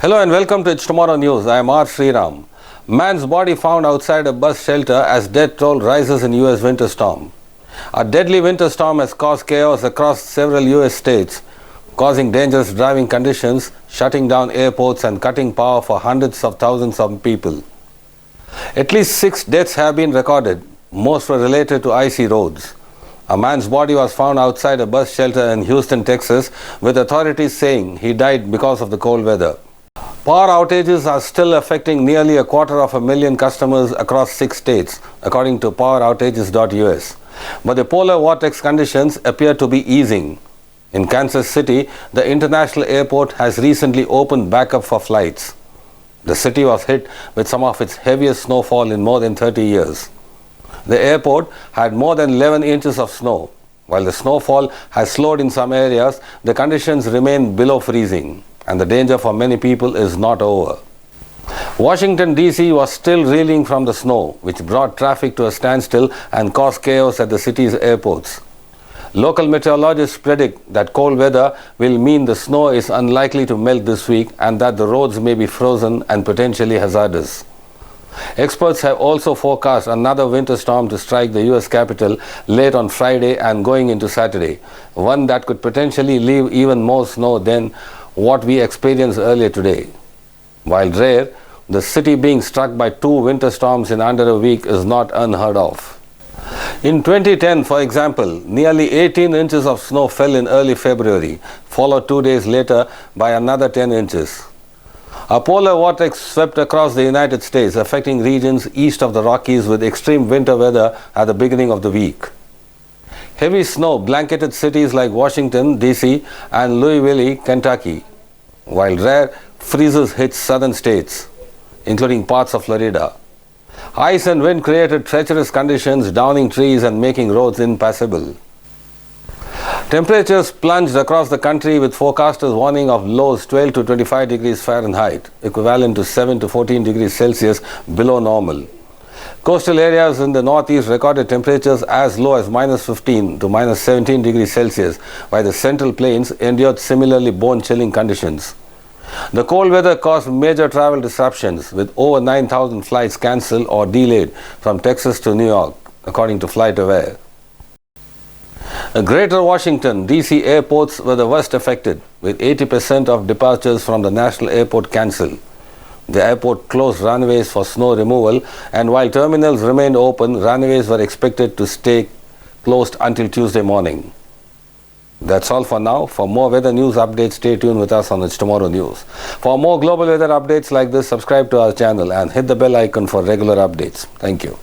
Hello and welcome to It's Tomorrow News. I am R. Sriram. Man's body found outside a bus shelter as death toll rises in US winter storm. A deadly winter storm has caused chaos across several US states, causing dangerous driving conditions, shutting down airports and cutting power for hundreds of thousands of people. At least 6 deaths have been recorded. Most were related to icy roads. A man's body was found outside a bus shelter in Houston, Texas, with authorities saying he died because of the cold weather. Power outages are still affecting nearly 250,000 customers across 6 states, according to poweroutages.us. But the polar vortex conditions appear to be easing. In Kansas City, the international airport has recently opened back up for flights. The city was hit with some of its heaviest snowfall in more than 30 years. The airport had more than 11 inches of snow. While the snowfall has slowed in some areas, the conditions remain below freezing, and the danger for many people is not over. Washington, D.C. was still reeling from the snow, which brought traffic to a standstill and caused chaos at the city's airports. Local meteorologists predict that cold weather will mean the snow is unlikely to melt this week and that the roads may be frozen and potentially hazardous. Experts have also forecast another winter storm to strike the US capital late on Friday and going into Saturday, one that could potentially leave even more snow than what we experienced earlier today. While rare, the city being struck by 2 winter storms in under a week is not unheard of. In 2010, for example, nearly 18 inches of snow fell in early February, followed 2 days later by another 10 inches. A polar vortex swept across the United States, affecting regions east of the Rockies with extreme winter weather at the beginning of the week. Heavy snow blanketed cities like Washington, D.C. and Louisville, Kentucky, while rare freezes hit southern states, including parts of Florida. Ice and wind created treacherous conditions, downing trees and making roads impassable. Temperatures plunged across the country, with forecasters warning of lows 12 to 25 degrees Fahrenheit, equivalent to 7 to 14 degrees Celsius below normal. Coastal areas in the northeast recorded temperatures as low as -15 to -17 degrees Celsius, while the central plains endured similarly bone-chilling conditions. The cold weather caused major travel disruptions, with over 9,000 flights cancelled or delayed from Texas to New York, according to FlightAware. Greater Washington, D.C. airports were the worst affected, with 80% of departures from the national airport cancelled. The airport closed runways for snow removal, and while terminals remained open, runways were expected to stay closed until Tuesday morning. That's all for now. For more weather news updates, stay tuned with us on It's Tomorrow News. For more global weather updates like this, subscribe to our channel and hit the bell icon for regular updates. Thank you.